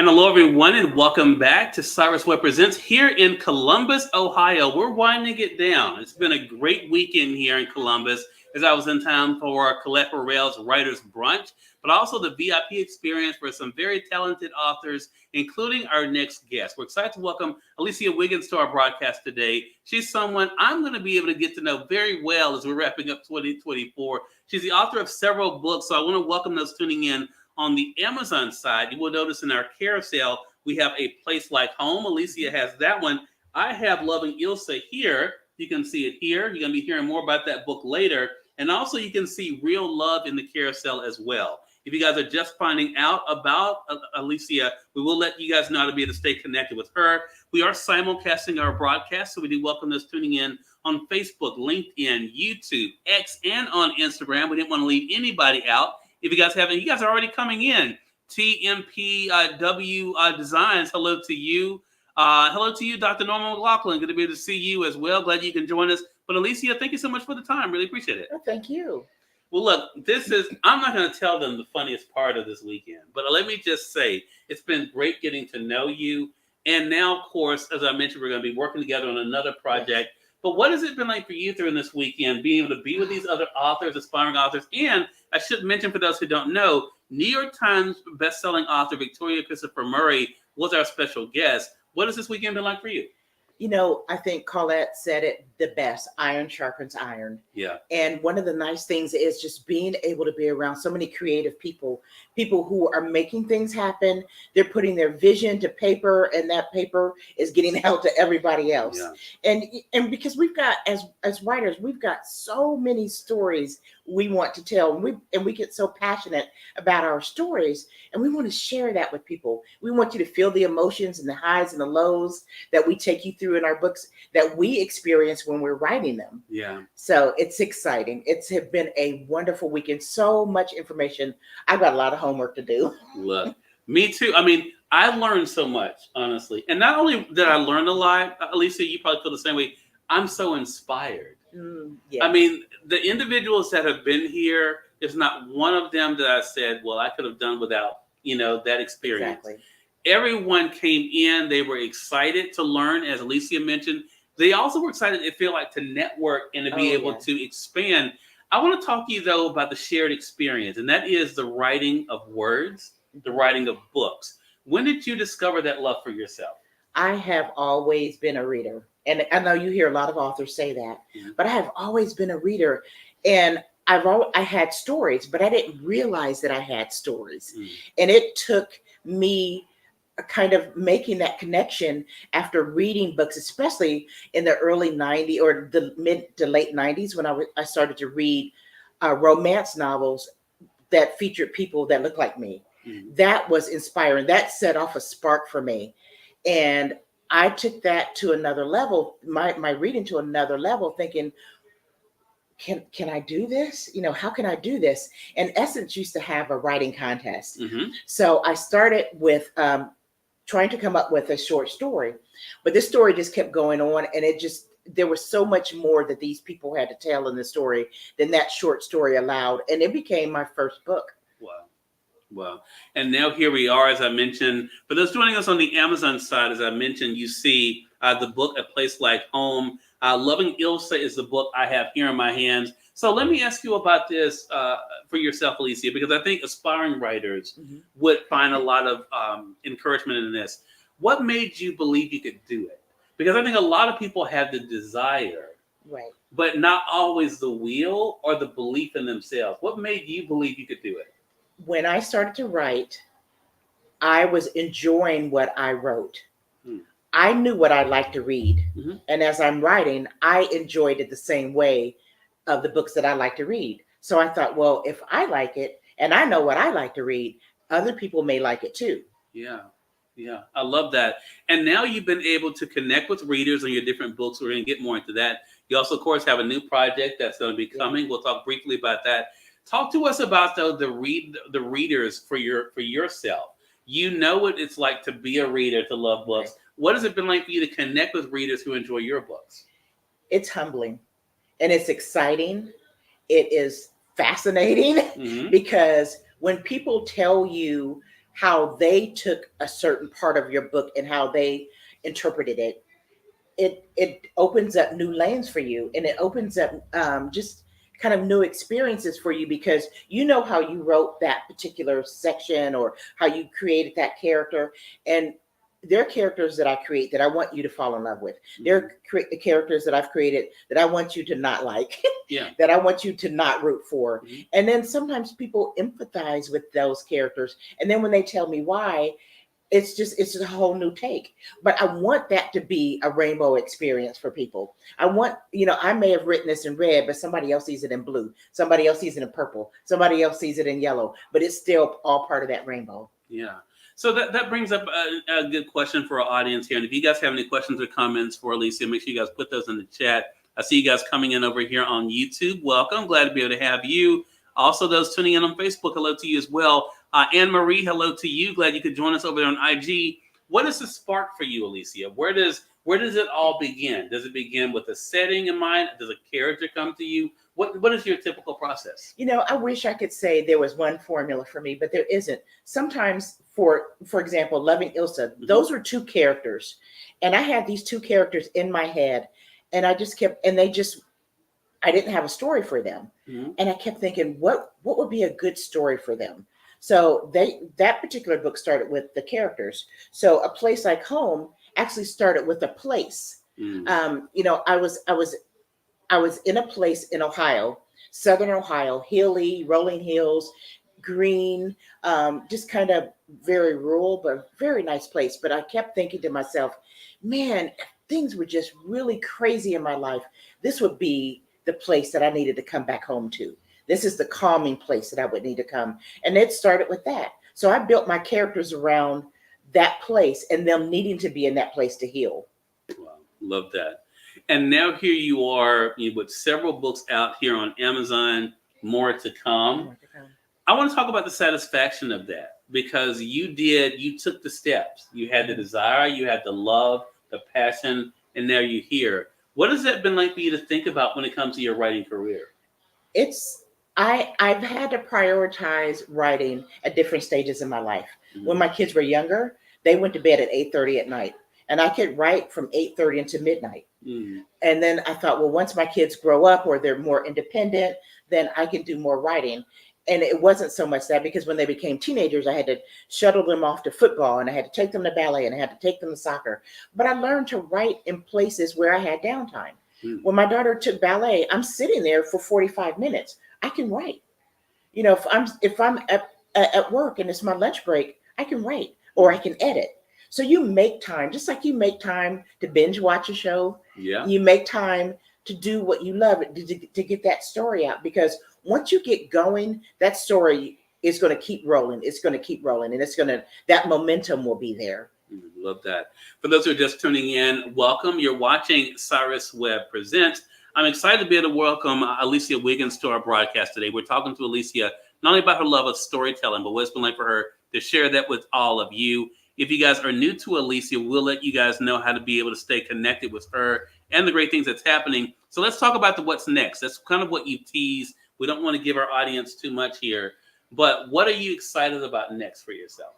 And hello, everyone, and welcome back to Cyrus Webb Presents here in Columbus, Ohio. We're winding it down. It's been a great weekend here in Columbus as I was in town for Colette Burrell's Writers Brunch, but also the VIP experience for some very talented authors, including our next guest. We're excited to welcome Alicia Wiggins to our broadcast today. She's someone I'm going to be able to get to know very well as we're wrapping up 2024. She's the author of several books, so I want to welcome those tuning in. On the Amazon side, you will notice in our carousel, we have A Place Like Home. Alicia has that one. I have Loving Ilsa here. You can see it here. You're going to be hearing more about that book later. And also you can see Real Love in the carousel as well. If you guys are just finding out about Alicia, we will let you guys know how to be able to stay connected with her. We are simulcasting our broadcast, so we do welcome those tuning in on Facebook, LinkedIn, YouTube, X, and on Instagram. We didn't want to leave anybody out. If you guys haven't, you guys are already coming in. TMPW Designs, hello to you. Hello to you, Dr. Norman McLaughlin. Good to be able to see you as well. Glad you can join us. But Alicia, thank you so much for the time. Really appreciate it. Oh, thank you. Well, look, I'm not going to tell them the funniest part of this weekend, but let me just say, it's been great getting to know you. And now, of course, as I mentioned, we're going to be working together on another project. But what has it been like for you during this weekend, being able to be with these other authors, aspiring authors? And I should mention, for those who don't know, New York Times bestselling author Victoria Christopher Murray was our special guest. What has this weekend been like for you? You know, I think Colette said it the best. Iron sharpens iron. Yeah. And one of the nice things is just being able to be around so many creative people who are making things happen. They're putting their vision to paper, and that paper is getting out to everybody else. Yeah. And because we've got, as writers, we've got so many stories we want to tell, and we get so passionate about our stories, and we want to share that with people. We want you to feel the emotions and the highs and the lows that we take you through in our books that we experience when we're writing them. Yeah. So it's exciting. It's been a wonderful weekend. So much information. I've got a lot of homework to do. Look, me too. I mean, I learned so much, honestly. And not only did I learn a lot, Alicia, you probably feel the same way. I'm so inspired. Yeah. I mean, the individuals that have been here, there's not one of them that I said, well, I could have done without, that experience. Exactly. Everyone came in. They were excited to learn, as Alicia mentioned. They also were excited, it feel like, to network and to be able to expand. I want to talk to you, though, about the shared experience, and that is the writing of words, the writing of books. When did you discover that love for yourself? I have always been a reader. And I know you hear a lot of authors say that, but I have always been a reader. And I had stories, but I didn't realize that I had stories. And it took me kind of making that connection after reading books, especially in the early 90s or the mid to late 90s, when I started to read romance novels that featured people that looked like me. That was inspiring. That set off a spark for me. And I took that to another level, my reading to another level, thinking, can I do this? How can I do this? And Essence used to have a writing contest. So I started with trying to come up with a short story, but this story just kept going on, and there was so much more that these people had to tell in the story than that short story allowed. And it became my first book. Wow. And now here we are, as I mentioned. For those joining us on the Amazon side, as I mentioned, you see the book, A Place Like Home. Loving Ilsa is the book I have here in my hands. So let me ask you about this for yourself, Alicia, because I think aspiring writers would find a lot of encouragement in this. What made you believe you could do it? Because I think a lot of people have the desire, right, but not always the will or the belief in themselves. What made you believe you could do it? When I started to write, I was enjoying what I wrote. I knew what I liked to read. And as I'm writing, I enjoyed it the same way of the books that I like to read. So I thought, well, if I like it and I know what I like to read, other people may like it too. Yeah. I love that. And now you've been able to connect with readers on your different books. We're going to get more into that. You also, of course, have a new project that's going to be coming. We'll talk briefly about that. Talk to us about, though, the readers for yourself. You know what it's like to be a reader, to love books. Right. What has it been like for you to connect with readers who enjoy your books? It's humbling, and it's exciting. It is fascinating because when people tell you how they took a certain part of your book and how they interpreted it, it opens up new lanes for you, and it opens up just kind of new experiences for you, because you know how you wrote that particular section or how you created that character. And there are characters that I create that I want you to fall in love with. There are characters that I've created that I want you to not like, Yeah. that I want you to not root for. Mhm. And then sometimes people empathize with those characters, and then when they tell me why, it's a whole new take. But I want that to be a rainbow experience for people. I want, I may have written this in red, but somebody else sees it in blue, somebody else sees it in purple, somebody else sees it in yellow, but it's still all part of that rainbow. Yeah. So that brings up a good question for our audience here. And if you guys have any questions or comments for Alicia, make sure you guys put those in the chat. I see you guys coming in over here on YouTube. Welcome. Glad to be able to have you. Also, those tuning in on Facebook, hello to you as well. Anne Marie, hello to you. Glad you could join us over there on IG. What is the spark for you, Alicia? Where does it all begin? Does it begin with a setting in mind? Does a character come to you? What is your typical process? I wish I could say there was one formula for me, but there isn't. Sometimes, for example, Loving Ilsa, those were two characters, and I had these two characters in my head, and I just kept, and I didn't have a story for them. Mm-hmm. And I kept thinking, what would be a good story for them? So that particular book started with the characters. So A Place Like Home actually started with a place. Mm-hmm. I was in a place in Ohio, Southern Ohio, hilly, rolling hills, green, just kind of very rural, but very nice place. But I kept thinking to myself, man, if things were just really crazy in my life, this would be the place that I needed to come back home to. This is the calming place that I would need to come. And it started with that. So I built my characters around that place and them needing to be in that place to heal. Wow, love that. And now here you are with several books out here on Amazon, more to come. I want to talk about the satisfaction of that, because you took the steps. You had the desire, you had the love, the passion, and now you're here. What has that been like for you to think about when it comes to your writing career? I've had to prioritize writing at different stages in my life. Mm-hmm. When my kids were younger, they went to bed at 8:30 at night, and I could write from 8:30 until midnight. Mm-hmm. And then I thought, well, once my kids grow up or they're more independent, then I can do more writing. And it wasn't so much that, because when they became teenagers, I had to shuttle them off to football, and I had to take them to ballet, and I had to take them to soccer. But I learned to write in places where I had downtime. Mm-hmm. When my daughter took ballet, I'm sitting there for 45 minutes. I can write. If I'm at work and it's my lunch break, I can write, or I can edit. So you make time, just like you make time to binge watch a show. Yeah. You make time to do what you love, to get that story out, because once you get going, that story is going to keep rolling. It's going to keep rolling, and that momentum will be there. Love that. For those who are just tuning in, welcome. You're watching Cyrus Webb Presents. I'm excited to be able to welcome Alicia Wiggins to our broadcast today. We're talking to Alicia not only about her love of storytelling, but what it's been like for her to share that with all of you. If you guys are new to Alicia, we'll let you guys know how to be able to stay connected with her and the great things that's happening. So let's talk about the what's next. That's kind of what you teased. We don't want to give our audience too much here, but what are you excited about next for yourself?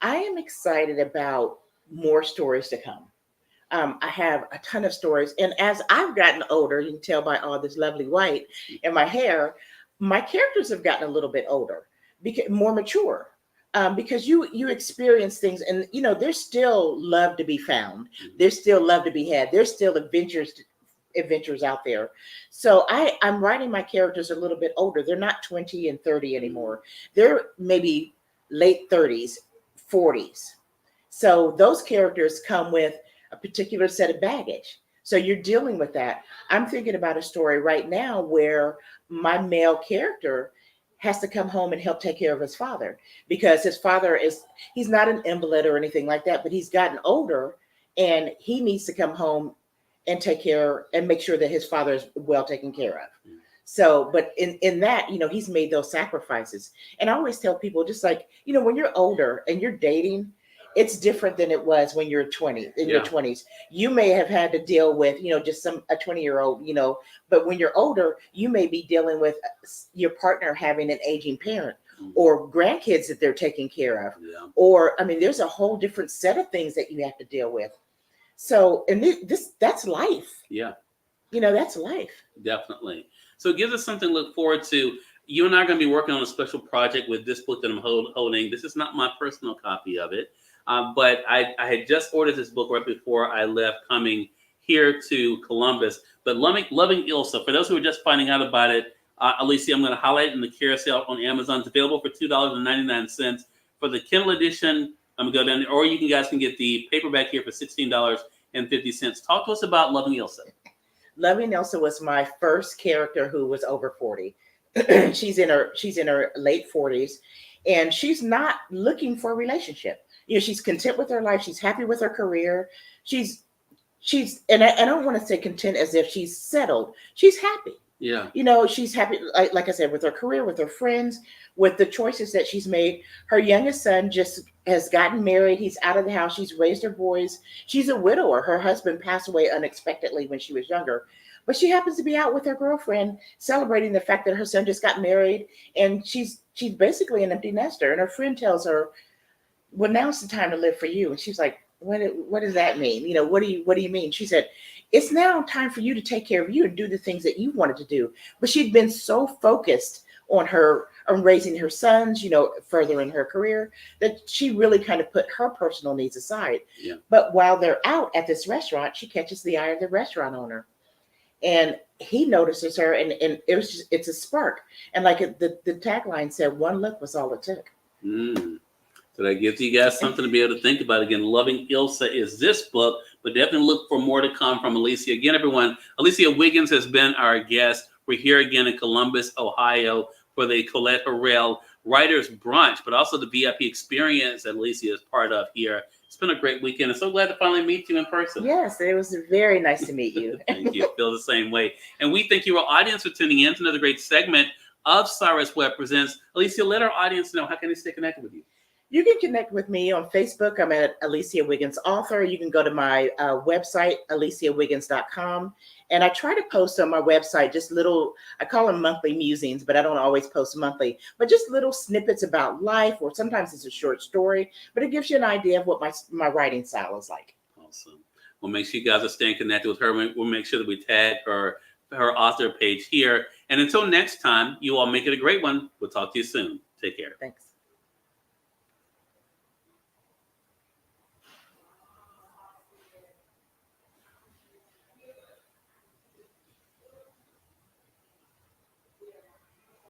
I am excited about more stories to come. I have a ton of stories. And as I've gotten older, you can tell by all this lovely white in my hair, my characters have gotten a little bit older, more mature, because you experience things, and there's still love to be found. There's still love to be had. There's still adventures out there. So I'm writing my characters a little bit older. They're not 20 and 30 anymore. They're maybe late 30s, 40s. So those characters come with a particular set of baggage. So you're dealing with that. I'm thinking about a story right now where my male character has to come home and help take care of his father, because his father he's not an invalid or anything like that, but he's gotten older and he needs to come home and take care and make sure that his father is well taken care of. So, but in that, he's made those sacrifices. And I always tell people, just like, when you're older and you're dating, it's different than it was when you're 20, in your 20s. You may have had to deal with, just a 20-year-old, but when you're older, you may be dealing with your partner having an aging parent, or grandkids that they're taking care of. Yeah. Or, I mean, there's a whole different set of things that you have to deal with. So, and that's life. Yeah. That's life. Definitely. So it gives us something to look forward to. You and I are going to be working on a special project with this book that I'm holding. This is not my personal copy of it, but I had just ordered this book right before I left, coming here to Columbus. But Loving Ilsa, for those who are just finding out about it, Alicia, I'm going to highlight it in the carousel on Amazon. It's available for $2.99. For the Kindle edition, I'm going to go down there, or you guys can get the paperback here for $16.50. Talk to us about Loving Ilsa. Loving Elsa was my first character who was over 40. she's in her late 40s, and she's not looking for a relationship. She's content with her life. She's happy with her career. She's and I don't want to say content as if she's settled. She's happy. Yeah. She's happy, like I said, with her career, with her friends, with the choices that she's made. Her youngest son just has gotten married. He's out of the house. She's raised her boys. She's a widower. Her husband passed away unexpectedly when she was younger. But she happens to be out with her girlfriend celebrating the fact that her son just got married. And she's basically an empty nester. And her friend tells her, well, now's the time to live for you. And she's like, what does that mean? What do you mean? She said, it's now time for you to take care of you and do the things that you wanted to do. But she'd been so focused on raising her sons, further in her career, that she really kind of put her personal needs aside. Yeah. But while they're out at this restaurant, she catches the eye of the restaurant owner. And he notices her, and it's a spark. And like the tagline said, one look was all it took. So that gives you guys something to be able to think about. Again, Loving Ilsa is this book, but definitely look for more to come from Alicia. Again, everyone, Alicia Wiggins has been our guest. We're here again in Columbus, Ohio, for the Colette Harrell Writers Brunch, but also the VIP experience that Alicia is part of here. It's been a great weekend. I'm so glad to finally meet you in person. Yes, it was very nice to meet you. Thank you. I feel the same way. And we thank you, our audience, for tuning in to another great segment of Cyrus Webb Presents. Alicia, let our audience know, how can they stay connected with you? You can connect with me on Facebook. I'm at Alicia Wiggins Author. You can go to my website, aliciawiggins.com. And I try to post on my website just little, I call them monthly musings, but I don't always post monthly, but just little snippets about life, or sometimes it's a short story, but it gives you an idea of what my writing style is like. Awesome. Well, make sure you guys are staying connected with her. We'll make sure that we tag her author page here. And until next time, you all make it a great one. We'll talk to you soon. Take care. Thanks.